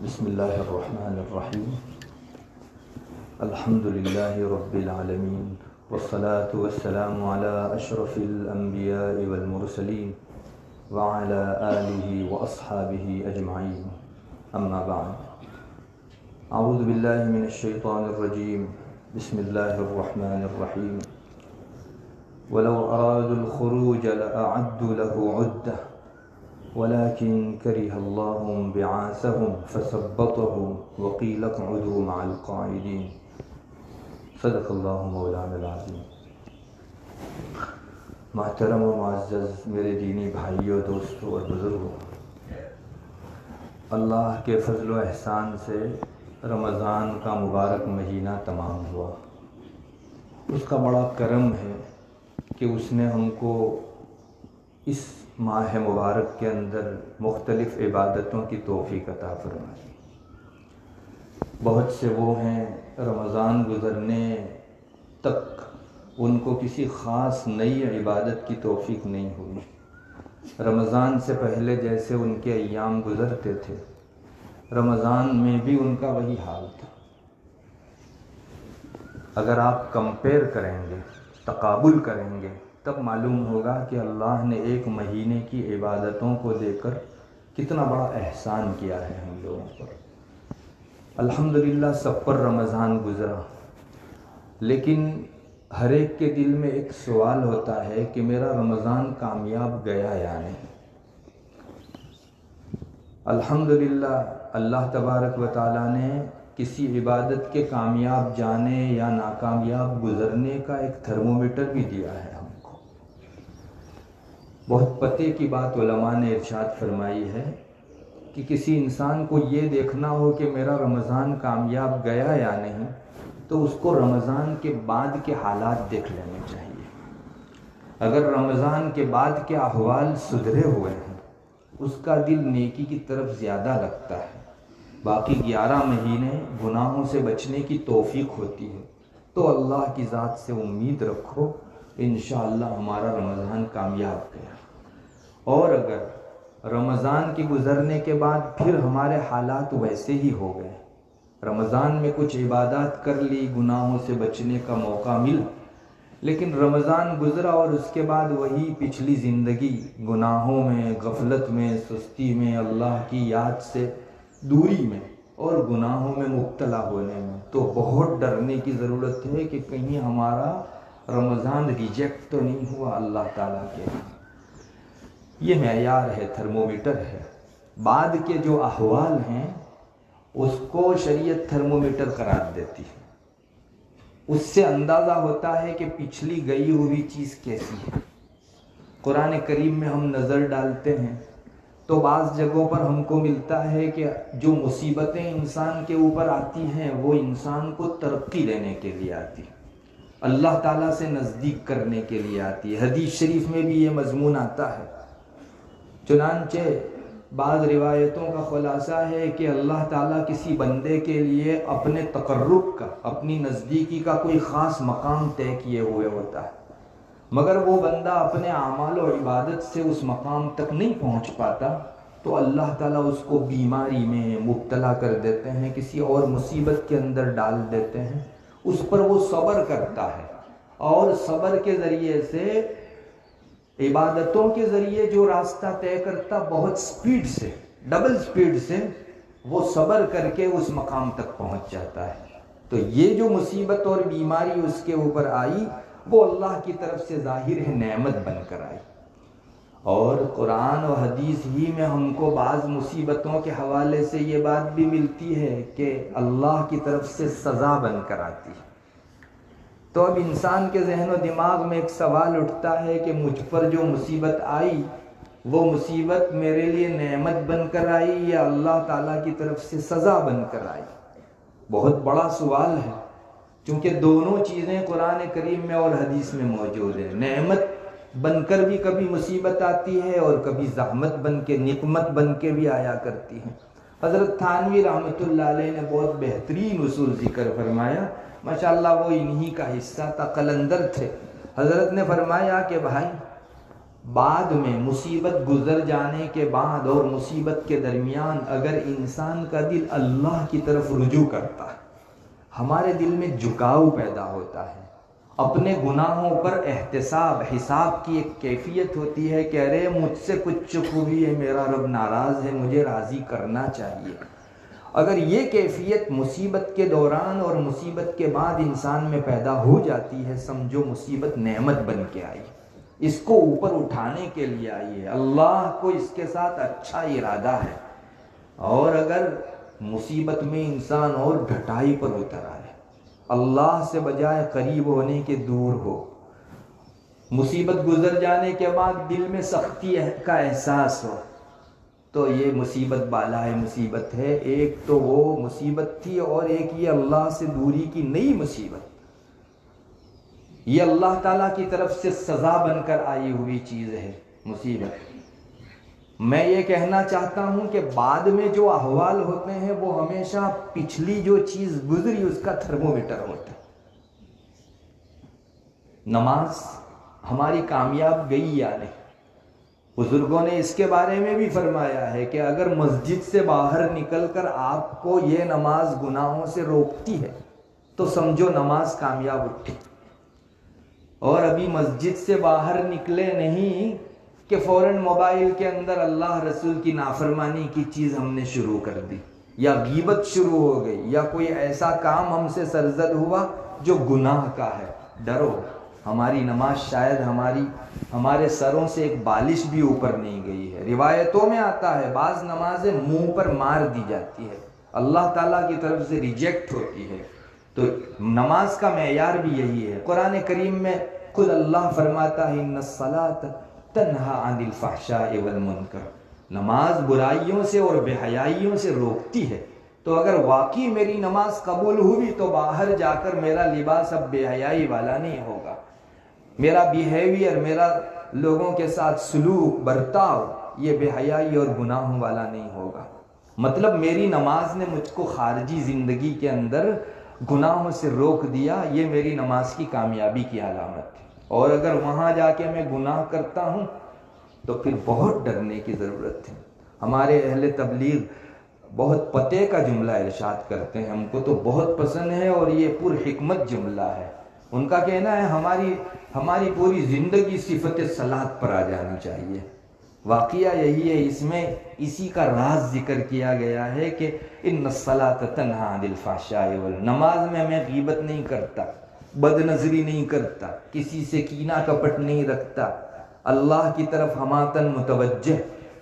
بسم اللہ الرحمن الرحیم الحمد للہ رب العالمین والصلاة والسلام علی اشرف الانبیاء والمرسلین وعلی آلہ واصحابہ اجمعین اما بعد اعوذ باللہ من الشیطان الرجیم بسم اللہ الرحمن الرحیم ولو ارادوا الخروج لأعدوا له عدة ولكن كره الله بعاثهم فثبطهم وقيل اقعدوا مع القاعدين صدق اللہ مولانا العظیم۔ محترم و معزز میرے دینی بھائیوں، دوستوں اور بزرگوں، اللہ کے فضل و احسان سے رمضان کا مبارک مہینہ تمام ہوا۔ اس کا بڑا کرم ہے کہ اس نے ہم کو اس ماہ مبارک کے اندر مختلف عبادتوں کی توفیق عطا فرمائی۔ بہت سے وہ ہیں رمضان گزرنے تک ان کو کسی خاص نئی عبادت کی توفیق نہیں ہوئی۔ رمضان سے پہلے جیسے ان کے ایام گزرتے تھے، رمضان میں بھی ان کا وہی حال تھا۔ اگر آپ کمپیئر کریں گے، تقابل کریں گے، تب معلوم ہوگا کہ اللہ نے ایک مہینے کی عبادتوں کو دے کر کتنا بڑا احسان کیا ہے ہم لوگوں پر۔ الحمدللہ سب پر رمضان گزرا، لیکن ہر ایک کے دل میں ایک سوال ہوتا ہے کہ میرا رمضان کامیاب گیا یا نہیں۔ الحمدللہ اللہ تبارک و تعالیٰ نے کسی عبادت کے کامیاب جانے یا ناکامیاب گزرنے کا ایک تھرمومیٹر بھی دیا ہے ہم کو۔ بہت پتے کی بات علماء نے ارشاد فرمائی ہے کہ کسی انسان کو یہ دیکھنا ہو کہ میرا رمضان کامیاب گیا یا نہیں، تو اس کو رمضان کے بعد کے حالات دیکھ لینے چاہیے۔ اگر رمضان کے بعد کے احوال سدھرے ہوئے ہیں، اس کا دل نیکی کی طرف زیادہ لگتا ہے۔ باقی 11 مہینے گناہوں سے بچنے کی توفیق ہوتی ہے، تو اللہ کی ذات سے امید رکھو انشاءاللہ ہمارا رمضان کامیاب گیا۔ اور اگر رمضان کے گزرنے کے بعد پھر ہمارے حالات ویسے ہی ہو گئے، رمضان میں کچھ عبادات کر لی، گناہوں سے بچنے کا موقع ملا، لیکن رمضان گزرا اور اس کے بعد وہی پچھلی زندگی گناہوں میں، غفلت میں، سستی میں، اللہ کی یاد سے دوری میں اور گناہوں میں مبتلا ہونے میں، تو بہت ڈرنے کی ضرورت ہے کہ کہیں ہمارا رمضان ریجیکٹ تو نہیں ہوا اللہ تعالیٰ کے۔ یہ معیار ہے، تھرمومیٹر ہے۔ بعد کے جو احوال ہیں اس کو شریعت تھرمومیٹر قرار دیتی ہے۔ اس سے اندازہ ہوتا ہے کہ پچھلی گئی ہوئی چیز کیسی ہے۔ قرآن کریم میں ہم نظر ڈالتے ہیں تو بعض جگہوں پر ہم کو ملتا ہے کہ جو مصیبتیں انسان کے اوپر آتی ہیں وہ انسان کو ترقی دینے کے لیے آتی ہے، اللہ تعالیٰ سے نزدیک کرنے کے لیے آتی ہے۔ حدیث شریف میں بھی یہ مضمون آتا ہے۔ چنانچہ بعض روایتوں کا خلاصہ ہے کہ اللہ تعالیٰ کسی بندے کے لیے اپنے تقرب کا، اپنی نزدیکی کا کوئی خاص مقام طے کیے ہوئے ہوتا ہے، مگر وہ بندہ اپنے اعمال و عبادت سے اس مقام تک نہیں پہنچ پاتا، تو اللہ تعالیٰ اس کو بیماری میں مبتلا کر دیتے ہیں، کسی اور مصیبت کے اندر ڈال دیتے ہیں۔ اس پر وہ صبر کرتا ہے، اور صبر کے ذریعے سے، عبادتوں کے ذریعے جو راستہ طے کرتا، بہت سپیڈ سے، ڈبل سپیڈ سے وہ صبر کر کے اس مقام تک پہنچ جاتا ہے۔ تو یہ جو مصیبت اور بیماری اس کے اوپر آئی، وہ اللہ کی طرف سے ظاہر ہے نعمت بن کر آئی۔ اور قرآن و حدیث ہی میں ہم کو بعض مصیبتوں کے حوالے سے یہ بات بھی ملتی ہے کہ اللہ کی طرف سے سزا بن کر آتی ہے۔ تو اب انسان کے ذہن و دماغ میں ایک سوال اٹھتا ہے کہ مجھ پر جو مصیبت آئی، وہ مصیبت میرے لیے نعمت بن کر آئی یا اللہ تعالیٰ کی طرف سے سزا بن کر آئی؟ بہت بڑا سوال ہے، کیونکہ دونوں چیزیں قرآن کریم میں اور حدیث میں موجود ہیں۔ نعمت بن کر بھی کبھی مصیبت آتی ہے، اور کبھی زحمت بن کے، نقمت بن کے بھی آیا کرتی ہے۔ حضرت تھانوی رحمۃ اللہ علیہ نے بہت بہترین اصول ذکر فرمایا، ماشاءاللہ وہ انہی کا حصہ تھا، قلندر تھے۔ حضرت نے فرمایا کہ بھائی بعد میں مصیبت گزر جانے کے بعد اور مصیبت کے درمیان اگر انسان کا دل اللہ کی طرف رجوع کرتا ہے، ہمارے دل میں جھکاؤ پیدا ہوتا ہے، اپنے گناہوں پر احتساب حساب کی ایک کیفیت ہوتی ہے کہ ارے مجھ سے کچھ چک ہوئی ہے، میرا رب ناراض ہے، مجھے راضی کرنا چاہیے۔ اگر یہ کیفیت مصیبت کے دوران اور مصیبت کے بعد انسان میں پیدا ہو جاتی ہے، سمجھو مصیبت نعمت بن کے آئی، اس کو اوپر اٹھانے کے لیے آئی ہے، اللہ کو اس کے ساتھ اچھا ارادہ ہے۔ اور اگر مصیبت میں انسان اور ڈھٹائی پر اتر آئے، اللہ سے بجائے قریب ہونے کے دور ہو، مصیبت گزر جانے کے بعد دل میں سختی کا احساس ہو، تو یہ مصیبت بالائے مصیبت ہے۔ ایک تو وہ مصیبت تھی اور ایک یہ اللہ سے دوری کی نئی مصیبت، یہ اللہ تعالیٰ کی طرف سے سزا بن کر آئی ہوئی چیز ہے مصیبت۔ میں یہ کہنا چاہتا ہوں کہ بعد میں جو احوال ہوتے ہیں وہ ہمیشہ پچھلی جو چیز گزری اس کا تھرمومیٹر ہوتا ہے۔ نماز ہماری کامیاب گئی یا نہیں؟ بزرگوں نے اس کے بارے میں بھی فرمایا ہے کہ اگر مسجد سے باہر نکل کر آپ کو یہ نماز گناہوں سے روکتی ہے تو سمجھو نماز کامیاب اٹھی، اور ابھی مسجد سے باہر نکلے نہیں کہ فوراً موبائل کے اندر اللہ رسول کی نافرمانی کی چیز ہم نے شروع کر دی، یا غیبت شروع ہو گئی، یا کوئی ایسا کام ہم سے سرزد ہوا جو گناہ کا ہے۔ ڈرو، ہماری نماز شاید ہمارے سروں سے ایک بالش بھی اوپر نہیں گئی ہے۔ روایتوں میں آتا ہے بعض نمازیں منہ پر مار دی جاتی ہے، اللہ تعالیٰ کی طرف سے ریجیکٹ ہوتی ہے۔ تو نماز کا معیار بھی یہی ہے۔ قرآن کریم میں خود اللہ فرماتا ہے ان الصلاۃ تنہا عن الفحشاء والمنکر، نماز برائیوں سے اور بے حیائیوں سے روکتی ہے۔ تو اگر واقعی میری نماز قبول ہوئی تو باہر جا کر میرا لباس اب بے حیائی والا نہیں ہوگا، میرا بیہیویئر، میرا لوگوں کے ساتھ سلوک برتاؤ یہ بے حیائی اور گناہوں والا نہیں ہوگا۔ مطلب میری نماز نے مجھ کو خارجی زندگی کے اندر گناہوں سے روک دیا، یہ میری نماز کی کامیابی کی علامت ہے۔ اور اگر وہاں جا کے میں گناہ کرتا ہوں تو پھر بہت ڈرنے کی ضرورت ہے۔ ہمارے اہل تبلیغ بہت پتے کا جملہ ارشاد کرتے ہیں، ہم کو تو بہت پسند ہے اور یہ پر حکمت جملہ ہے۔ ان کا کہنا ہے ہماری پوری زندگی صفت صلاۃ پر آ جانی چاہیے۔ واقعہ یہی ہے، اس میں اسی کا راز ذکر کیا گیا ہے کہ ان الصلاۃ تنہا عن الفحشاء نماز میں غیبت نہیں کرتا، بد نظری نہیں کرتا، کسی سے کینہ کپٹ نہیں رکھتا، اللہ کی طرف ہماتن متوجہ،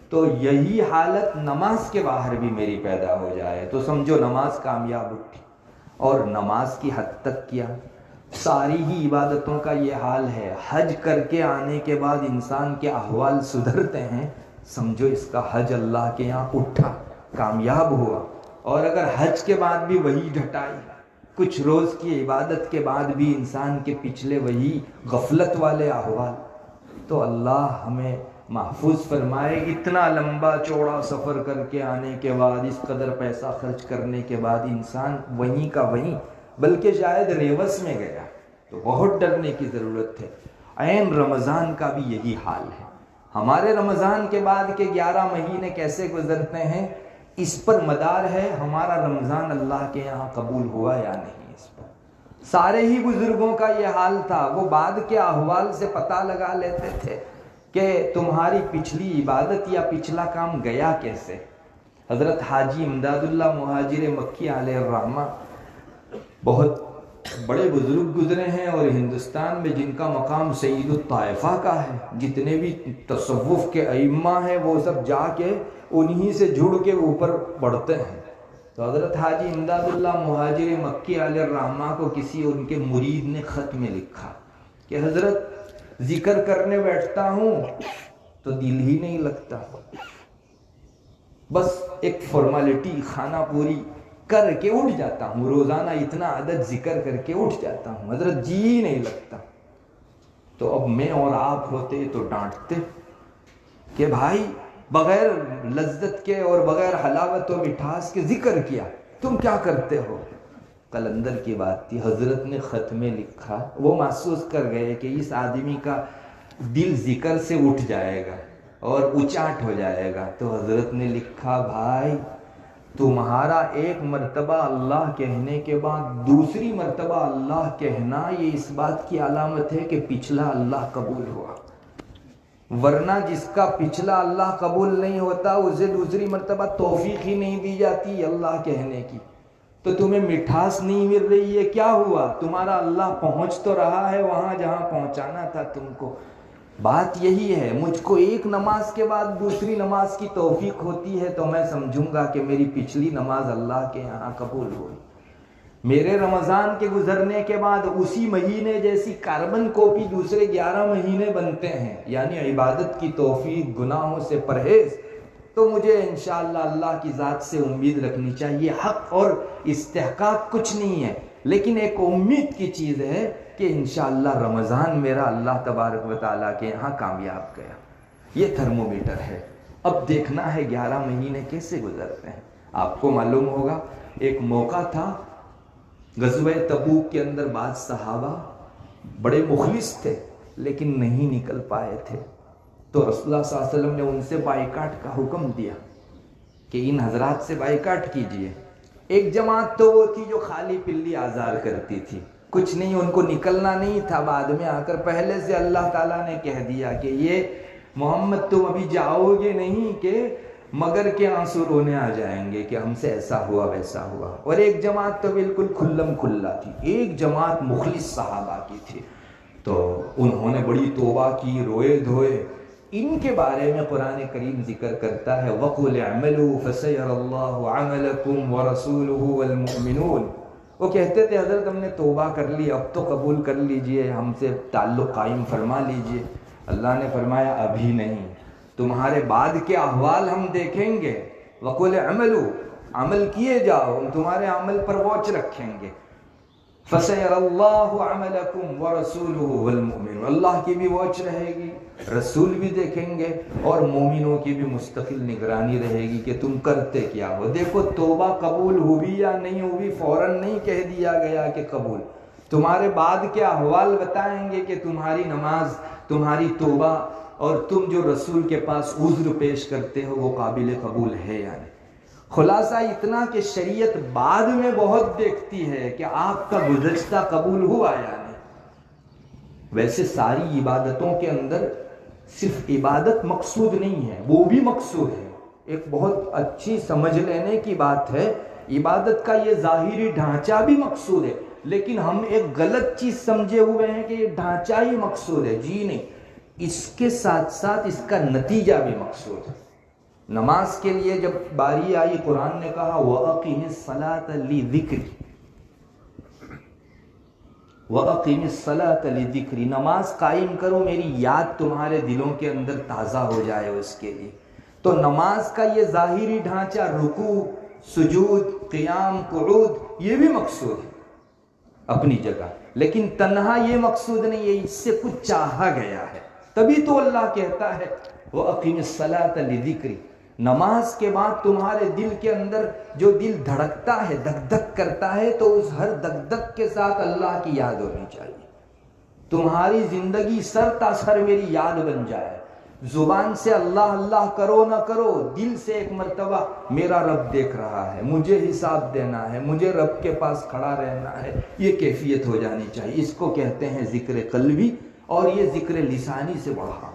تو یہی حالت نماز کے باہر بھی میری پیدا ہو جائے تو سمجھو نماز کامیاب اٹھی۔ اور نماز کی حد تک کیا، ساری ہی عبادتوں کا یہ حال ہے۔ حج کر کے آنے کے بعد انسان کے احوال سدھرتے ہیں، سمجھو اس کا حج اللہ کے یہاں اٹھا، کامیاب ہوا۔ اور اگر حج کے بعد بھی وہی ڈھٹائی، کچھ روز کی عبادت کے بعد بھی انسان کے پچھلے وہی غفلت والے احوال، تو اللہ ہمیں محفوظ فرمائے۔ اتنا لمبا چوڑا سفر کر کے آنے کے بعد، اس قدر پیسہ خرچ کرنے کے بعد انسان وہیں کا وہیں، بلکہ شاید ریوس میں گیا، تو بہت ڈرنے کی ضرورت ہے۔ عین رمضان کا بھی یہی حال ہے۔ ہمارے رمضان کے بعد کے 11 مہینے کیسے گزرتے ہیں، اس پر مدار ہے ہمارا رمضان اللہ کے یہاں قبول ہوا یا نہیں۔ اس پر سارے ہی بزرگوں کا یہ حال تھا، وہ بعد کے احوال سے پتہ لگا لیتے تھے کہ تمہاری پچھلی عبادت یا پچھلا کام گیا کیسے۔ حضرت حاجی امداد اللہ مہاجر مکی علیہ الرحمہ بہت بڑے بزرگ گزرے ہیں، اور ہندوستان میں جن کا مقام سید الطائفہ کا ہے، جتنے بھی تصوف کے ائمہ ہیں وہ سب جا کے انہی سے جڑ کے اوپر بڑھتے ہیں۔ تو حضرت حاجی امداد اللہ مہاجر مکی علیہ الرحمہ کو کسی ان کے مرید نے خط میں لکھا کہ حضرت ذکر کرنے بیٹھتا ہوں تو دل ہی نہیں لگتا، بس ایک فارمیلٹی خانہ پوری کر کے اٹھ جاتا ہوں، روزانہ اتنا عدد ذکر کر کے اٹھ جاتا ہوں، حضرت جی نہیں لگتا۔ تو اب میں اور آپ ہوتے تو ڈانٹتے کہ بھائی بغیر لذت کے اور بغیر حلاوت و مٹھاس کے ذکر کیا، تم کیا کرتے ہو؟ قلندر کی بات تھی، حضرت نے خط میں لکھا، وہ محسوس کر گئے کہ اس آدمی کا دل ذکر سے اٹھ جائے گا اور اچاٹ ہو جائے گا۔ تو حضرت نے لکھا بھائی تمہارا ایک مرتبہ اللہ کہنے کے بعد دوسری مرتبہ اللہ کہنا یہ اس بات کی علامت ہے کہ پچھلا اللہ قبول ہوا، ورنہ جس کا پچھلا اللہ قبول نہیں ہوتا اسے دوسری مرتبہ توفیق ہی نہیں دی جاتی اللہ کہنے کی۔ تو تمہیں مٹھاس نہیں مل رہی ہے، کیا ہوا؟ تمہارا اللہ پہنچ تو رہا ہے وہاں جہاں پہنچانا تھا تم کو۔ بات یہی ہے، مجھ کو ایک نماز کے بعد دوسری نماز کی توفیق ہوتی ہے تو میں سمجھوں گا کہ میری پچھلی نماز اللہ کے یہاں قبول ہوئی۔ میرے رمضان کے گزرنے کے بعد اسی مہینے جیسی کاربن کاپی دوسرے 11 مہینے بنتے ہیں، یعنی عبادت کی توفیق، گناہوں سے پرہیز، تو مجھے انشاءاللہ اللہ کی ذات سے امید رکھنی چاہیے۔ حق اور استحقاق کچھ نہیں ہے، لیکن ایک امید کی چیز ہے کہ انشاءاللہ رمضان میرا اللہ تبارک و تعالیٰ کے یہاں کامیاب گیا۔ یہ تھرمومیٹر ہے۔ اب دیکھنا ہے 11 مہینے کیسے گزرتے ہیں۔ آپ کو معلوم ہوگا ایک موقع تھا غزوہ تبوک کے اندر، بعض صحابہ بڑے مخلص تھے لیکن نہیں نکل پائے تھے، تو رسول اللہ صلی اللہ علیہ وسلم نے ان سے بائیکاٹ کا حکم دیا کہ ان حضرات سے بائیکاٹ کیجئے۔ ایک جماعت تو وہ تھی جو خالی پلی آزار کرتی تھی، کچھ نہیں، ان کو نکلنا نہیں تھا، بعد میں آ کر پہلے سے اللہ تعالیٰ نے کہہ دیا کہ یہ محمد تم ابھی جاؤ گے نہیں کہ مگر کے آنسو رونے آ جائیں گے کہ ہم سے ایسا ہوا ویسا ہوا۔ اور ایک جماعت تو بالکل کھلم کھلا تھی، ایک جماعت مخلص صحابہ کی تھی، تو انہوں نے بڑی توبہ کی، روئے دھوئے۔ ان کے بارے میں قرآن کریم ذکر کرتا ہے وَقُلْ اعْمَلُوا فَسَيَرَى اللَّهُ عَمَلَكُمْ وَرَسُولُهُ وَالْمُؤْمِنُونَ۔ وہ کہتے تھے حضرت ہم نے توبہ کر لی، اب تو قبول کر لیجئے، ہم سے تعلق قائم فرما لیجئے۔ اللہ نے فرمایا ابھی نہیں، تمہارے بعد کے احوال ہم دیکھیں گے۔ وَقُلْ اعْمَلُوا، عمل کیے جاؤ، ہم تمہارے عمل پر واچ رکھیں گے۔ فَسَيَرَى اللَّهُ عَمَلَكُمْ وَرَسُولُهُ وَالْمُؤْمِنُونَ، اللہ کی بھی واچ رہے گی، رسول بھی دیکھیں گے، اور مومنوں کی بھی مستقل نگرانی رہے گی کہ تم کرتے کیا ہو۔ دیکھو توبہ قبول ہوئی یا نہیں ہوئی فوراً نہیں کہہ دیا گیا کہ قبول، تمہارے بعد کے احوال بتائیں گے کہ تمہاری نماز، تمہاری توبہ اور تم جو رسول کے پاس عذر پیش کرتے ہو وہ قابل قبول ہے یا نہیں۔ خلاصہ اتنا کہ شریعت بعد میں بہت دیکھتی ہے کہ آپ کا گزشتہ قبول ہوا یا نہیں۔ ویسے ساری عبادتوں کے اندر صرف عبادت مقصود نہیں ہے، وہ بھی مقصود ہے، ایک بہت اچھی سمجھ لینے کی بات ہے۔ عبادت کا یہ ظاہری ڈھانچہ بھی مقصود ہے، لیکن ہم ایک غلط چیز سمجھے ہوئے ہیں کہ یہ ڈھانچہ ہی مقصود ہے، جی نہیں، اس کے ساتھ ساتھ اس کا نتیجہ بھی مقصود ہے۔ نماز کے لیے جب باری آئی قرآن نے کہا وَأَقِمِ الصَّلَاةَ لِذِكْرِ، وَأَقِمِ الصَّلَاةَ لِذِكْرِ، نماز قائم کرو میری یاد تمہارے دلوں کے اندر تازہ ہو جائے اس کے لیے۔ تو نماز کا یہ ظاہری ڈھانچہ، رکوع، سجود، قیام، قعود، یہ بھی مقصود ہے اپنی جگہ، لیکن تنہا یہ مقصود نہیں ہے، اس سے کچھ چاہا گیا ہے، تبھی تو اللہ کہتا ہے وَأَقِمِ الصَّلَاةَ لِذِكْرِ۔ نماز کے بعد تمہارے دل کے اندر جو دل دھڑکتا ہے، دھک دھک کرتا ہے، تو اس ہر دھک دھک کے ساتھ اللہ کی یاد ہونی چاہیے۔ تمہاری زندگی سر تا سر میری یاد بن جائے، زبان سے اللہ اللہ کرو نہ کرو، دل سے ایک مرتبہ میرا رب دیکھ رہا ہے، مجھے حساب دینا ہے، مجھے رب کے پاس کھڑا رہنا ہے، یہ کیفیت ہو جانی چاہیے۔ اس کو کہتے ہیں ذکر قلبی، اور یہ ذکر لسانی سے بڑھا ہوا،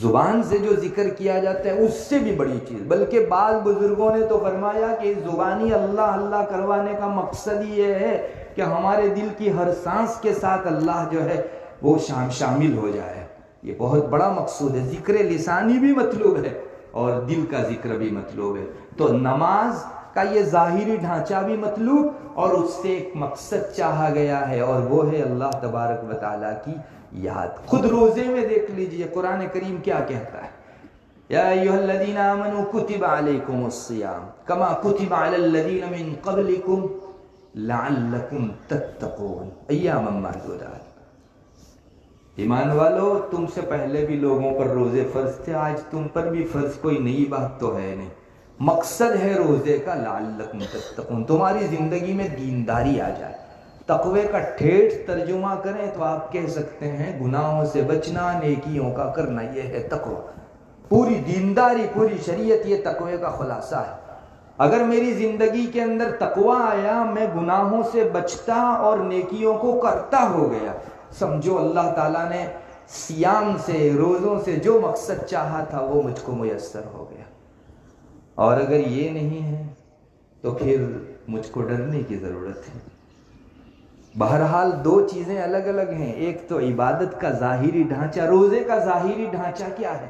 زبان سے جو ذکر کیا جاتا ہے اس سے بھی بڑی چیز۔ بلکہ بعض بزرگوں نے تو فرمایا کہ زبانی اللہ اللہ کروانے کا مقصد یہ ہے کہ ہمارے دل کی ہر سانس کے ساتھ اللہ جو ہے وہ شامل ہو جائے، یہ بہت بڑا مقصود ہے۔ ذکر لسانی بھی مطلوب ہے اور دل کا ذکر بھی مطلوب ہے۔ تو نماز کا یہ ظاہری ڈھانچہ بھی مطلوب، اور اس سے ایک مقصد چاہا گیا ہے، اور وہ ہے اللہ تبارک و تعالیٰ کی یاد۔ خود روزے میں دیکھ لیجئے قرآن کریم کیا کہتا ہے، یا ایھا الذین آمنوا کتب علیکم الصیام کما کتب علی الذین من قبلکم لعلکم تتقون ایاما معدودات۔ ایمان والو، تم سے پہلے بھی لوگوں پر روزے فرض تھے، آج تم پر بھی فرض، کوئی نئی بات تو ہے نہیں۔ مقصد ہے روزے کا لعلکم تتقون، تمہاری زندگی میں دینداری آ جائے، تقوی کا ٹھیٹھ ترجمہ کریں تو آپ کہہ سکتے ہیں گناہوں سے بچنا، نیکیوں کا کرنا، یہ ہے تقوی۔ پوری دینداری، پوری شریعت یہ تقوی کا خلاصہ ہے۔ اگر میری زندگی کے اندر تقوی آیا، میں گناہوں سے بچتا اور نیکیوں کو کرتا ہو گیا، سمجھو اللہ تعالیٰ نے صیام سے، روزوں سے جو مقصد چاہا تھا وہ مجھ کو میسر ہو گیا۔ اور اگر یہ نہیں ہے تو پھر مجھ کو ڈرنے کی ضرورت ہے۔ بہرحال دو چیزیں الگ الگ ہیں، ایک تو عبادت کا ظاہری ڈھانچہ۔ روزے کا ظاہری ڈھانچہ کیا ہے؟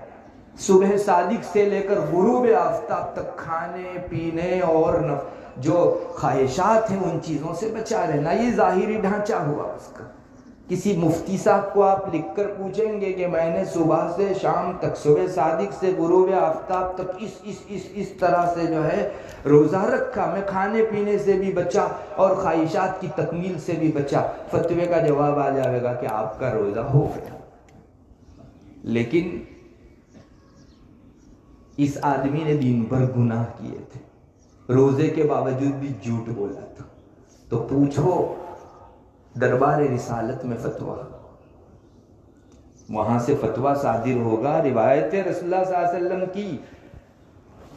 صبح صادق سے لے کر غروب آفتاب تک کھانے پینے اور جو خواہشات ہیں ان چیزوں سے بچا رہنا، یہ ظاہری ڈھانچہ ہوا اس کا۔ کسی مفتی صاحب کو آپ لکھ کر پوچھیں گے کہ میں نے صبح سے شام تک، صبح صادق سے غروب آفتاب تک اس طرح سے جو ہے روزہ رکھا، میں کھانے پینے سے بھی بچا اور خواہشات کی تکمیل سے بھی بچا، فتوے کا جواب آ جائے گا کہ آپ کا روزہ ہو گیا۔ لیکن اس آدمی نے دن بھر گناہ کیے تھے، روزے کے باوجود بھی جھوٹ بولا تھا، تو پوچھو دربار رسالت میں فتویٰ، وہاں سے فتویٰ صادر ہوگا۔ روایت رسول اللہ صلی اللہ علیہ وسلم کی،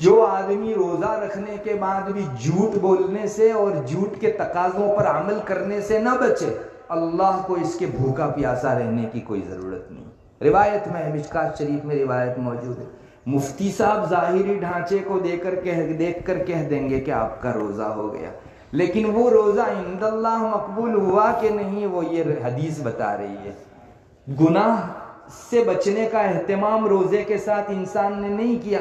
جو آدمی روزہ رکھنے کے بعد بھی جھوٹ بولنے سے اور جھوٹ کے تقاضوں پر عمل کرنے سے نہ بچے، اللہ کو اس کے بھوکا پیاسا رہنے کی کوئی ضرورت نہیں۔ روایت میں، مشکات شریف میں روایت موجود ہے۔ مفتی صاحب ظاہری ڈھانچے کو دیکھ کر کہہ دیں گے کہ آپ کا روزہ ہو گیا، لیکن وہ روزہ عند اللہ مقبول ہوا کہ نہیں، وہ یہ حدیث بتا رہی ہے۔ گناہ سے بچنے کا اہتمام روزے کے ساتھ انسان نے نہیں کیا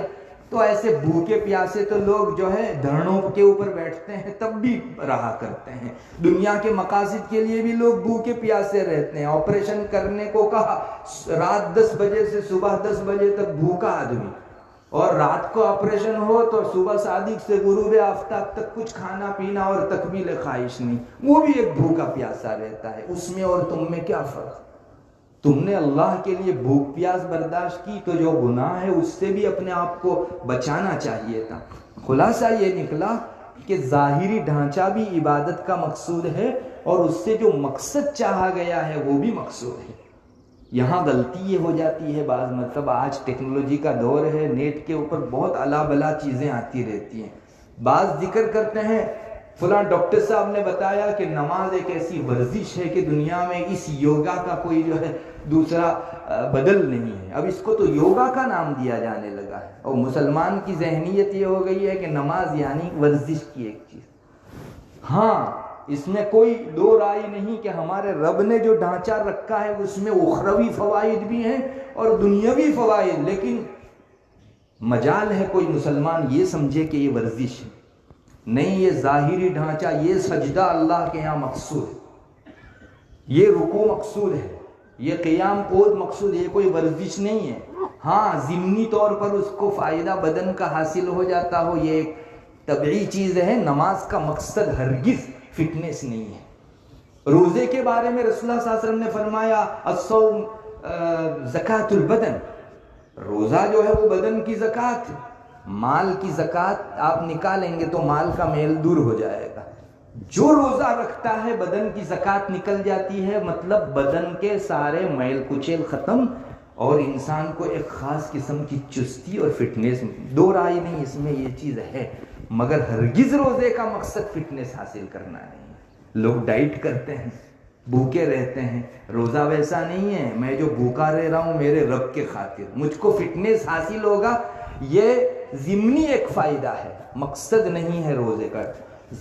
تو ایسے بھوکے پیاسے تو لوگ جو ہے دھرنوں کے اوپر بیٹھتے ہیں تب بھی رہا کرتے ہیں۔ دنیا کے مقاصد کے لیے بھی لوگ بھوکے پیاسے رہتے ہیں۔ آپریشن کرنے کو کہا، رات 10 بجے سے صبح 10 بجے تک بھوکا آدمی، اور رات کو آپریشن ہو تو صبح صادق سے غروب آفتاب تک کچھ کھانا پینا اور تکمیل خواہش نہیں، وہ بھی ایک بھوکا پیاسا رہتا ہے۔ اس میں اور تم میں کیا فرق؟ تم نے اللہ کے لیے بھوک پیاس برداشت کی تو جو گناہ ہے اس سے بھی اپنے آپ کو بچانا چاہیے تھا۔ خلاصہ یہ نکلا کہ ظاہری ڈھانچہ بھی عبادت کا مقصود ہے اور اس سے جو مقصد چاہا گیا ہے وہ بھی مقصود ہے۔ یہاں غلطی یہ ہو جاتی ہے بعض مرتبہ، آج ٹیکنالوجی کا دور ہے، نیٹ کے اوپر بہت الا بلا چیزیں آتی رہتی ہیں، بعض ذکر کرتے ہیں فلاں ڈاکٹر صاحب نے بتایا کہ نماز ایک ایسی ورزش ہے کہ دنیا میں اس یوگا کا کوئی جو ہے دوسرا بدل نہیں ہے۔ اب اس کو تو یوگا کا نام دیا جانے لگا ہے، اور مسلمان کی ذہنیت یہ ہو گئی ہے کہ نماز یعنی ورزش کی ایک چیز۔ ہاں، اس میں کوئی دو رائے نہیں کہ ہمارے رب نے جو ڈھانچہ رکھا ہے اس میں اخروی فوائد بھی ہیں اور دنیاوی فوائد، لیکن مجال ہے کوئی مسلمان یہ سمجھے کہ یہ ورزش ہے، نہیں، یہ ظاہری ڈھانچہ، یہ سجدہ اللہ کے یہاں مقصود ہے، یہ رکوع مقصود ہے، یہ قیام قعود مقصود ہے، یہ کوئی ورزش نہیں ہے۔ ہاں، ضمنی طور پر اس کو فائدہ بدن کا حاصل ہو جاتا ہو، یہ ایک طبعی چیز ہے۔ نماز کا مقصد ہرگز فٹنس نہیں ہے۔ روزے کے بارے میں رسول اللہ صلی اللہ علیہ وسلم نے فرمایا الصوم زکات البدن، روزہ جو ہے وہ بدن کی زکات ہے۔ مال کی زکات آپ نکالیں گے تو مال کا میل دور ہو جائے گا۔ جو روزہ رکھتا ہے بدن کی زکات نکل جاتی ہے، مطلب بدن کے سارے میل کچیل ختم اور انسان کو ایک خاص قسم کی چستی اور فٹنس، دو رائے نہیں اس میں، یہ چیز ہے، مگر ہرگز روزے کا مقصد فٹنس حاصل کرنا نہیں ہے۔ لوگ ڈائٹ کرتے ہیں، بھوکے رہتے ہیں، روزہ ویسا نہیں ہے، میں جو بھوکا رہ رہا ہوں میرے رب کے خاطر، مجھ کو فٹنس حاصل ہوگا، یہ ضمنی ایک فائدہ ہے، مقصد نہیں ہے روزے کا۔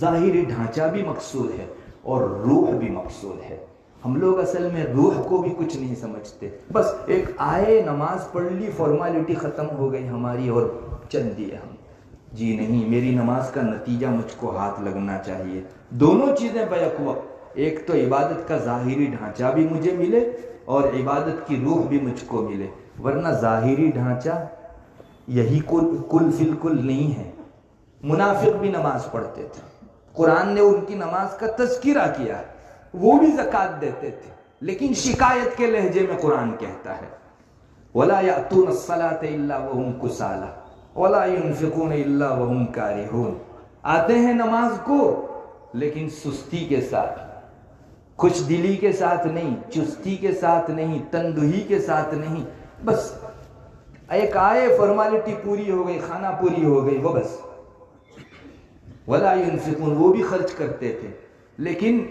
ظاہری ڈھانچہ بھی مقصود ہے اور روح بھی مقصود ہے۔ ہم لوگ اصل میں روح کو بھی کچھ نہیں سمجھتے، بس ایک آئے نماز پڑھ لی، فارمیلٹی ختم ہو گئی ہماری اور چل دیے ہم۔ جی نہیں، میری نماز کا نتیجہ مجھ کو ہاتھ لگنا چاہیے۔ دونوں چیزیں بیک وقت، ایک تو عبادت کا ظاہری ڈھانچہ بھی مجھے ملے اور عبادت کی روح بھی مجھ کو ملے، ورنہ ظاہری ڈھانچہ یہی کل فی الکل نہیں ہے۔ منافق بھی نماز پڑھتے تھے، قرآن نے ان کی نماز کا تذکرہ کیا، وہ بھی زکوٰۃ دیتے تھے، لیکن شکایت کے لہجے میں قرآن کہتا ہے وَلَا يَأْتُونَ الصَّلَاةَ إِلَّا وَهُمْ كُسَالَىٰ وَلَا يُنْفِقُونَ إِلَّا وَهُمْ كَارِهُونَ، آتے ہیں نماز کو لیکن سستی کے ساتھ، خوش دلی کے ساتھ نہیں، چستی کے ساتھ نہیں، تندہی کے ساتھ نہیں، بس ایک آئے فارمیلٹی پوری ہو گئی، کھانا پوری ہو گئی، وہ بس. ولا ينفقون، وہ بھی خرچ کرتے تھے لیکن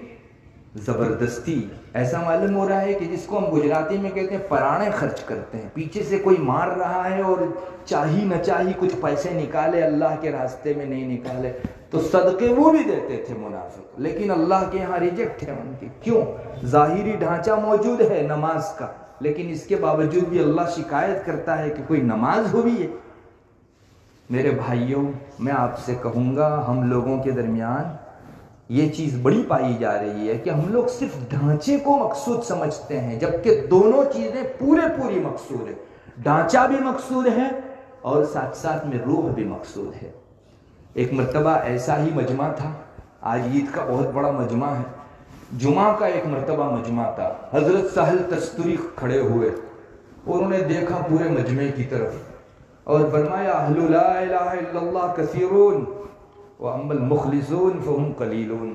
زبردستی. ایسا معلوم ہو رہا ہے کہ جس کو ہم گجراتی میں کہتے ہیں پرانے خرچ کرتے ہیں، پیچھے سے کوئی مار رہا ہے اور چاہی نہ چاہی کچھ پیسے نکالے، اللہ کے راستے میں نہیں نکالے تو صدقے وہ بھی دیتے تھے منافق، لیکن اللہ کے یہاں ریجیکٹ ہے ان کی. کیوں؟ ظاہری ڈھانچہ موجود ہے نماز کا، لیکن اس کے باوجود بھی اللہ شکایت کرتا ہے کہ کوئی نماز ہوئی ہے. میرے بھائیوں، میں آپ سے کہوں گا، ہم لوگوں کے درمیان یہ چیز بڑی پائی جا رہی ہے کہ ہم لوگ صرف ڈھانچے کو مقصود سمجھتے ہیں، جبکہ دونوں چیزیں پوری مقصود ہے. ڈھانچہ بھی مقصود ہے اور ساتھ ساتھ میں روح بھی مقصود ہے. ایک مرتبہ ایسا ہی مجمع تھا، آج عید کا بہت بڑا مجمع ہے، جمعہ کا ایک مرتبہ مجمع تھا. حضرت سہل تستری کھڑے ہوئے اور انہوں نے دیکھا پورے مجمع کی طرف اور فرمایا اہل لا الہ الا اللہ کثیرون وَأَمَّا الْمُخْلِصُونَ فَهُمْ قَلِيلُونَ.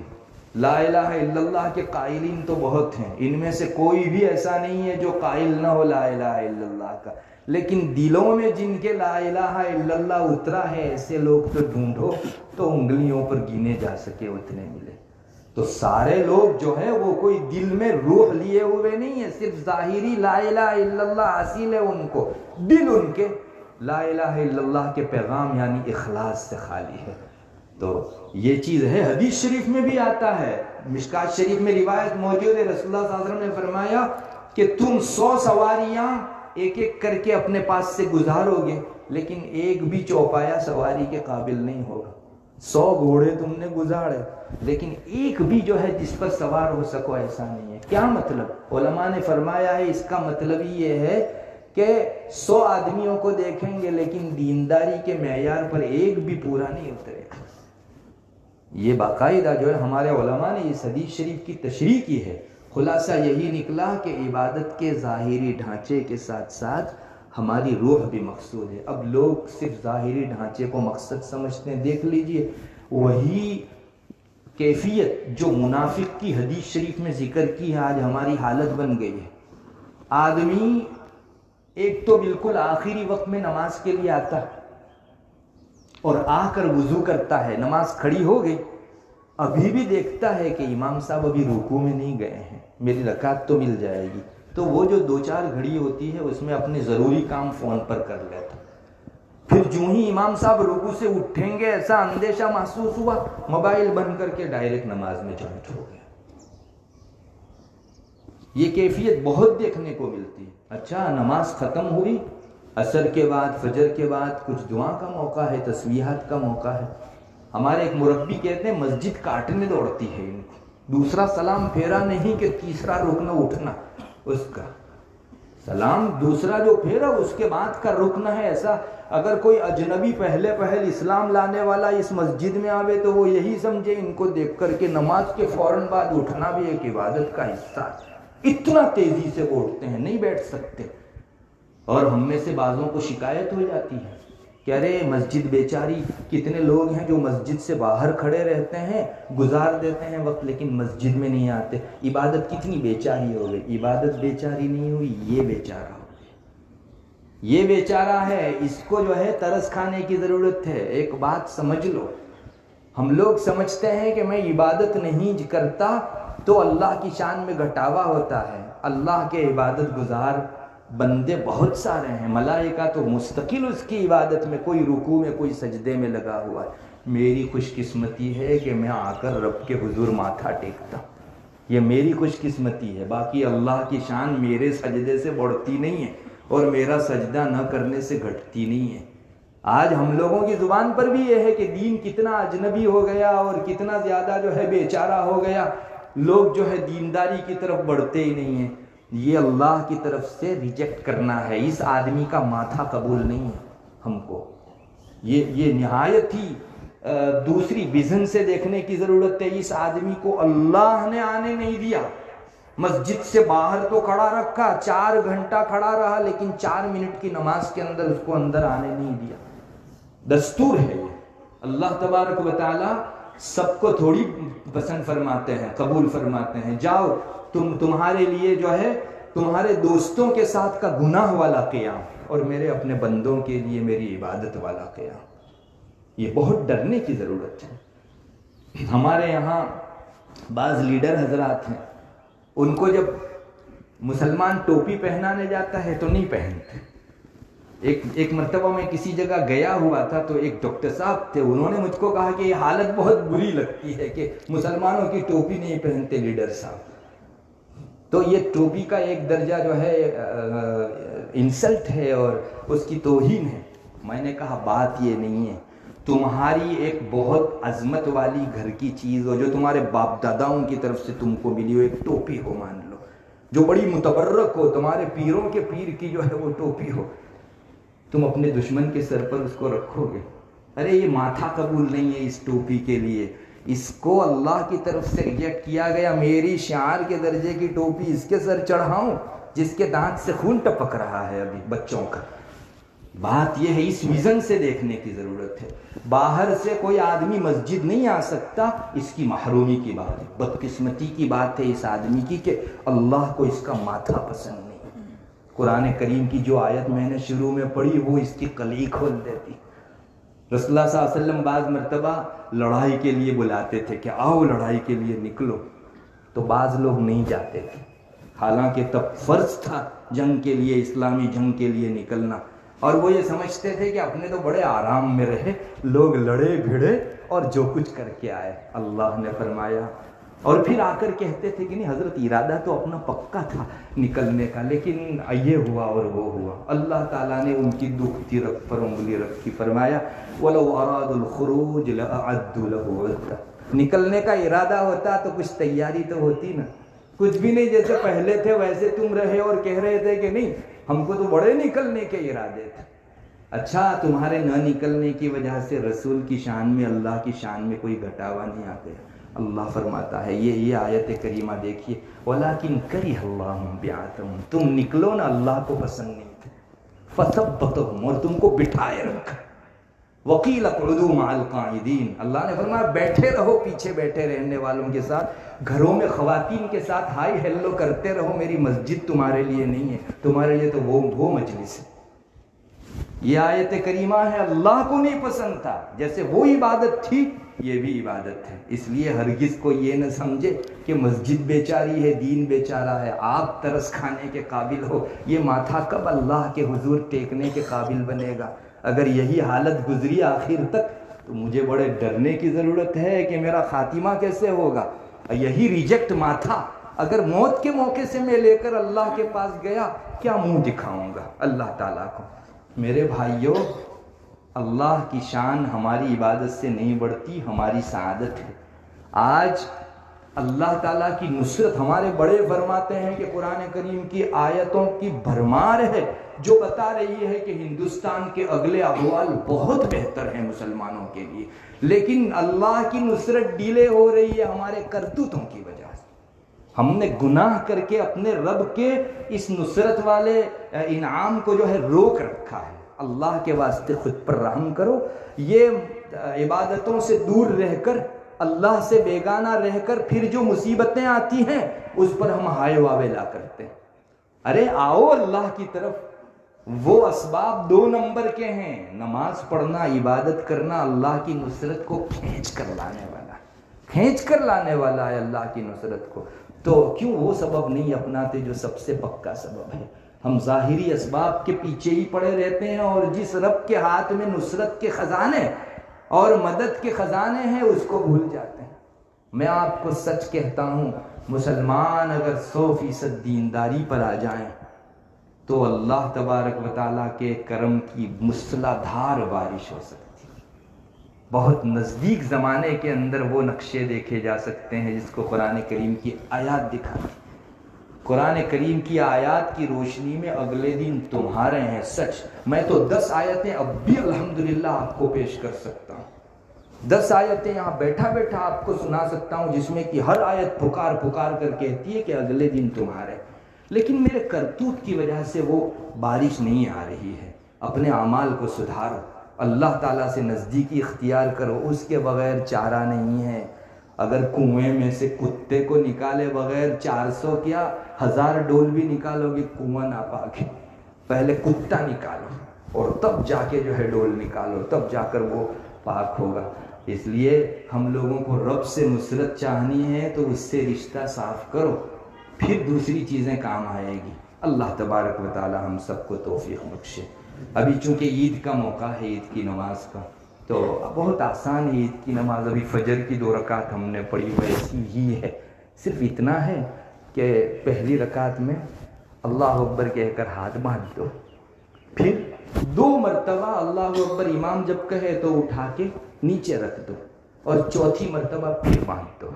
لا الہ الا اللہ کے قائلین تو بہت ہیں، ان میں سے کوئی بھی ایسا نہیں ہے جو قائل نہ ہو لا الہ الا اللہ کا، لیکن دلوں میں جن کے لا الہ الا اللہ اترا ہے ایسے لوگ تو ڈھونڈو تو انگلیوں پر گنے جا سکے اتنے ملے. تو سارے لوگ جو ہے وہ کوئی دل میں روح لیے ہوئے نہیں ہے، صرف ظاہری لا الہ الا اللہ حاصل ہے ان کو، دل ان کے لا الہ الا اللہ کے پیغام یعنی اخلاص سے خالی ہے. تو یہ چیز ہے، حدیث شریف میں بھی آتا ہے، مشکات شریف میں روایت موجود ہے، رسول اللہ صلی اللہ علیہ وسلم نے فرمایا کہ تم 100 سواریاں ایک ایک کر کے اپنے پاس سے گزارو گے لیکن ایک بھی چوپایا سواری کے قابل نہیں ہوگا. 100 گھوڑے تم نے گزارے لیکن ایک بھی جو ہے جس پر سوار ہو سکو ایسا نہیں ہے. کیا مطلب؟ علماء نے فرمایا ہے اس کا مطلب یہ ہے کہ 100 آدمیوں کو دیکھیں گے لیکن دینداری کے معیار پر ایک بھی پورا نہیں اترے گا. یہ باقاعدہ جو ہے ہمارے علماء نے اس حدیث شریف کی تشریح کی ہے. خلاصہ یہی نکلا کہ عبادت کے ظاہری ڈھانچے کے ساتھ ساتھ ہماری روح بھی مقصود ہے. اب لوگ صرف ظاہری ڈھانچے کو مقصد سمجھتے ہیں. دیکھ لیجئے وہی کیفیت جو منافق کی حدیث شریف میں ذکر کی ہے آج ہماری حالت بن گئی ہے. آدمی ایک تو بالکل آخری وقت میں نماز کے لیے آتا ہے اور آ کر وضو کرتا ہے، نماز کھڑی ہو گئی، ابھی بھی دیکھتا ہے کہ امام صاحب ابھی رکوع میں نہیں گئے ہیں، میری رکعت تو مل جائے گی. تو وہ جو 2-4 گھڑی ہوتی ہے اس میں اپنے ضروری کام فون پر کر لیتا. پھر جو ہی امام صاحب رکوع سے اٹھیں گے ایسا اندیشہ محسوس ہوا، موبائل بند کر کے ڈائریکٹ نماز میں جوائنٹ ہو گیا. یہ کیفیت بہت دیکھنے کو ملتی ہے. اچھا نماز ختم ہوئی، عصر کے بعد فجر کے بعد کچھ دعا کا موقع ہے، تسبیحات کا موقع ہے. ہمارے ایک مربی کہتے ہیں مسجد کاٹنے دوڑتی ہے ان کو. دوسرا سلام پھیرا نہیں کہ تیسرا رکن اٹھنا، اس کا سلام دوسرا جو پھیرا اس کے بعد کا رکن ہے. ایسا اگر کوئی اجنبی پہلے اسلام لانے والا اس مسجد میں آوے تو وہ یہی سمجھے ان کو دیکھ کر کہ نماز کے فوراً بعد اٹھنا بھی ایک عبادت کا حصہ ہے. اتنا تیزی سے وہ اٹھتے ہیں، نہیں بیٹھ سکتے. اور ہم میں سے بعضوں کو شکایت ہو جاتی ہے کہ ارے مسجد بیچاری، کتنے لوگ ہیں جو مسجد سے باہر کھڑے رہتے ہیں، گزار دیتے ہیں وقت لیکن مسجد میں نہیں آتے. عبادت کتنی بیچاری ہو گئی. عبادت بیچاری نہیں ہوئی، یہ بیچارہ ہو گئی. یہ بیچارہ ہے، اس کو جو ہے ترس کھانے کی ضرورت ہے. ایک بات سمجھ لو، ہم لوگ سمجھتے ہیں کہ میں عبادت نہیں کرتا تو اللہ کی شان میں گھٹاوا ہوتا ہے. اللہ کے عبادت گزار بندے بہت سارے ہیں، ملائکہ تو مستقل اس کی عبادت میں، کوئی رکوع میں کوئی سجدے میں لگا ہوا ہے. میری خوش قسمتی ہے کہ میں آ کر رب کے حضور ماتھا ٹیکتا ہوں، یہ میری خوش قسمتی ہے. باقی اللہ کی شان میرے سجدے سے بڑھتی نہیں ہے اور میرا سجدہ نہ کرنے سے گھٹتی نہیں ہے. آج ہم لوگوں کی زبان پر بھی یہ ہے کہ دین کتنا اجنبی ہو گیا اور کتنا زیادہ جو ہے بیچارہ ہو گیا، لوگ جو ہے دینداری کی طرف بڑھتے ہی نہیں ہیں. یہ اللہ کی طرف سے ریجیکٹ کرنا ہے. اس آدمی کا ماتھا قبول نہیں ہے ہم کو. یہ نہایت ہی دوسری ویژن سے دیکھنے کی ضرورت ہے. اس آدمی کو اللہ نے آنے نہیں دیا. مسجد سے باہر تو کھڑا رکھا، 4 گھنٹہ کھڑا رہا لیکن 4 منٹ کی نماز کے اندر اس کو اندر آنے نہیں دیا. دستور ہے یہ. اللہ تبارک و تعالی سب کو تھوڑی پسند فرماتے ہیں، قبول فرماتے ہیں۔ جاؤ تمہارے لیے جو ہے تمہارے دوستوں کے ساتھ کا گناہ والا قیام، اور میرے اپنے بندوں کے لیے میری عبادت والا قیام۔ یہ بہت ڈرنے کی ضرورت ہے۔ ہمارے یہاں بعض لیڈر حضرات ہیں، ان کو جب مسلمان ٹوپی پہنانے جاتا ہے تو نہیں پہنتے۔ ایک مرتبہ میں کسی جگہ گیا ہوا تھا تو ایک ڈاکٹر صاحب تھے، انہوں نے مجھ کو کہا کہ یہ حالت بہت بری لگتی ہے کہ مسلمانوں کی ٹوپی نہیں پہنتے لیڈر صاحب۔ تو یہ ٹوپی کا ایک درجہ جو ہے انسلٹ ہے اور اس کی توہین ہے۔ میں نے کہا بات یہ نہیں ہے، تمہاری ایک بہت عظمت والی گھر کی چیز ہو جو تمہارے باپ داداؤں کی طرف سے تم کو ملی ہو، ایک ٹوپی ہو مان لو، جو بڑی متبرک ہو، تمہارے پیروں کے پیر کی جو ہے وہ ٹوپی ہو، تم اپنے دشمن کے سر پر اس کو رکھو گے؟ ارے یہ ماتھا قبول نہیں ہے اس ٹوپی کے لیے، اس کو اللہ کی طرف سے ریجیکٹ کیا گیا۔ میری شعار کے درجے کی ٹوپی اس کے سر چڑھاؤں جس کے دانت سے خون ٹپک رہا ہے ابھی بچوں کا؟ بات یہ ہے، اس ویژن سے دیکھنے کی ضرورت ہے۔ باہر سے کوئی آدمی مسجد نہیں آ سکتا، اس کی محرومی کی بات ہے، بدقسمتی کی بات ہے اس آدمی کی کہ اللہ کو اس کا ماتھا پسند نہیں۔ قرآن کریم کی جو آیت میں نے شروع میں پڑھی وہ اس کی کلی کھول دیتی۔ رسول اللہ صلی اللہ علیہ وسلم بعض مرتبہ لڑائی کے لیے بلاتے تھے کہ آؤ لڑائی کے لیے نکلو، تو بعض لوگ نہیں جاتے تھے، حالانکہ تب فرض تھا جنگ کے لیے، اسلامی جنگ کے لیے نکلنا، اور وہ یہ سمجھتے تھے کہ اپنے تو بڑے آرام میں رہے، لوگ لڑے بھیڑے اور جو کچھ کر کے آئے۔ اللہ نے فرمایا، اور پھر آ کر کہتے تھے کہ نہیں حضرت ارادہ تو اپنا پکا تھا نکلنے کا، لیکن یہ ہوا اور وہ ہوا۔ اللہ تعالیٰ نے ان کی دکھتی رکھ پر انگلی رکھی، فرمایا وَلَوْ أَرَادُوا الْخُرُوجَ لَأَعَدُّوا لَهُ عُدَّةً۔ نکلنے کا ارادہ ہوتا تو کچھ تیاری تو ہوتی نا، کچھ بھی نہیں، جیسے پہلے تھے ویسے تم رہے اور کہہ رہے تھے کہ نہیں ہم کو تو بڑے نکلنے کے ارادے تھے۔ اچھا، تمہارے نہ نکلنے کی وجہ سے رسول کی شان میں، اللہ کی شان میں کوئی گھٹاوا نہیں آ گیا۔ اللہ فرماتا ہے، یہ آیت کریمہ دیکھیے، وَلَٰكِن كَرِهَ اللَّهُ بِعَثَهُمْ، تم نکلو نا، اللہ کو پسند نہیں تھے، فَثَبَّتَهُمْ، اور تم کو بٹھائے رکھا، وَقِيلَ اقْعُدُوا مَعَ الْقَاعِدِينَ، اللہ نے فرمایا بیٹھے رہو پیچھے بیٹھے رہنے والوں کے ساتھ، گھروں میں خواتین کے ساتھ ہائی ہیلو کرتے رہو، میری مسجد تمہارے لیے نہیں ہے، تمہارے لیے تو وہ مجلس ہے۔ یہ آیت کریمہ ہے، اللہ کو نہیں پسند تھا، جیسے وہ عبادت تھی یہ بھی عبادت ہے۔ اس لیے ہرگز کو یہ نہ سمجھے کہ مسجد بیچاری ہے، دین بیچارہ ہے، آپ ترس کھانے کے قابل ہو، یہ ماتھا کب اللہ کے حضور ٹیکنے کے قابل بنے گا؟ اگر یہی حالت گزری آخر تک تو مجھے بڑے ڈرنے کی ضرورت ہے کہ میرا خاتمہ کیسے ہوگا۔ یہی ریجیکٹ ماتھا اگر موت کے موقع سے میں لے کر اللہ کے پاس گیا، کیا منہ دکھاؤں گا اللہ تعالیٰ کو؟ میرے بھائیوں، اللہ کی شان ہماری عبادت سے نہیں بڑھتی، ہماری سعادت ہے۔ آج اللہ تعالیٰ کی نصرت، ہمارے بڑے فرماتے ہیں کہ قرآن کریم کی آیتوں کی بھرمار ہے جو بتا رہی ہے کہ ہندوستان کے اگلے احوال بہت بہتر ہیں مسلمانوں کے لیے، لیکن اللہ کی نصرت ڈیلے ہو رہی ہے ہمارے کرتوتوں کی وجہ سے۔ ہم نے گناہ کر کے اپنے رب کے اس نصرت والے انعام کو جو ہے روک رکھا ہے۔ اللہ کے واسطے خود پر رحم کرو۔ یہ عبادتوں سے دور رہ کر، اللہ سے بیگانہ رہ کر، پھر جو مصیبتیں آتی ہیں اس پر ہم ہائے واویلا کرتے ہیں۔ ارے آؤ اللہ کی طرف، وہ اسباب 2 نمبر کے ہیں، نماز پڑھنا، عبادت کرنا، اللہ کی نصرت کو کھینچ کر لانے والا ہے اللہ کی نصرت کو۔ تو کیوں وہ سبب نہیں اپناتے جو سب سے پکا سبب ہے؟ ہم ظاہری اسباب کے پیچھے ہی پڑے رہتے ہیں، اور جس رب کے ہاتھ میں نصرت کے خزانے اور مدد کے خزانے ہیں اس کو بھول جاتے ہیں۔ میں آپ کو سچ کہتا ہوں، مسلمان اگر 100% دینداری پر آ جائیں تو اللہ تبارک و تعالیٰ کے کرم کی مصلح دھار بارش ہو سکتی ہے۔ بہت نزدیک زمانے کے اندر وہ نقشے دیکھے جا سکتے ہیں جس کو قرآن کریم کی آیات دکھاتی۔ قرآن کریم کی آیات کی روشنی میں اگلے دن تمہارے ہیں سچ۔ میں تو 10 آیتیں اب بھی الحمدللہ آپ کو پیش کر سکتا ہوں، 10 آیتیں یہاں بیٹھا بیٹھا آپ کو سنا سکتا ہوں، جس میں کہ ہر آیت پکار پکار کر کہتی ہے کہ اگلے دن تمہارے، لیکن میرے کرتوت کی وجہ سے وہ بارش نہیں آ رہی ہے۔ اپنے اعمال کو سدھارو، اللہ تعالیٰ سے نزدیکی اختیار کرو، اس کے بغیر چارہ نہیں ہے۔ اگر کنویں میں سے کتے کو نکالے بغیر 400 کیا 1000 ڈول بھی نکالو گے کنواں ناپاک ہے۔ پہلے کتا نکالو اور تب جا کے جو ہے ڈول نکالو، تب جا کر وہ پاک ہوگا۔ اس لیے ہم لوگوں کو رب سے نصرت چاہنی ہے تو اس سے رشتہ صاف کرو، پھر دوسری چیزیں کام آئے گی۔ اللہ تبارک و تعالی ہم سب کو توفیق بخشے۔ ابھی چونکہ عید کا موقع ہے، عید کی نماز کا، تو بہت آسان ہے عید کی نماز۔ ابھی فجر کی 2 رکعت ہم نے پڑھی، ویسی ہی ہے، صرف اتنا ہے کہ پہلی رکعت میں اللہ اکبر کہہ کر ہاتھ باندھ دو، پھر 2 مرتبہ اللہ اکبر امام جب کہے تو اٹھا کے نیچے رکھ دو، اور چوتھی مرتبہ پھر باندھ دو۔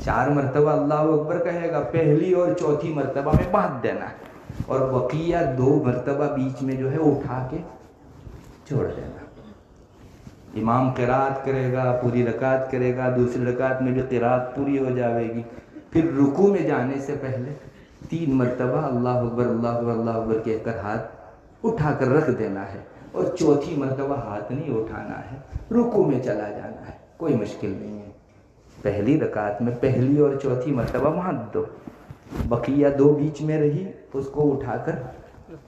4 مرتبہ اللہ اکبر کہے گا، پہلی اور چوتھی مرتبہ میں باندھ دینا ہے، اور بقیہ 2 مرتبہ بیچ میں جو ہے اٹھا کے چھوڑ دینا۔ امام قرات کرے گا، پوری رکعت کرے گا، دوسری رکعت میں بھی قرات پوری ہو جائے گی، پھر رکوع میں جانے سے پہلے 3 مرتبہ اللہ اکبر اللہ اکبر اللہ اکبر کہہ کر ہاتھ اٹھا کر رکھ دینا ہے، اور چوتھی مرتبہ ہاتھ نہیں اٹھانا ہے، رکوع میں چلا جانا ہے، کوئی مشکل نہیں ہے۔ پہلی رکعت میں پہلی اور چوتھی مرتبہ باندھ دو، بقیہ 2 بیچ میں رہی اس کو اٹھا کر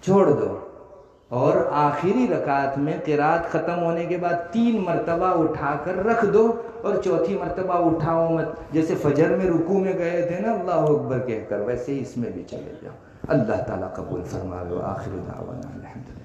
چھوڑ دو، اور آخری رکعت میں قرات ختم ہونے کے بعد 3 مرتبہ اٹھا کر رکھ دو، اور چوتھی مرتبہ اٹھاؤ مت، جیسے فجر میں رکوع میں گئے تھے نا اللہ اکبر کہہ کر، ویسے ہی اس میں بھی چلے جاؤ۔ اللہ تعالیٰ قبول فرمائے۔ آخر دعوانا الحمدللہ۔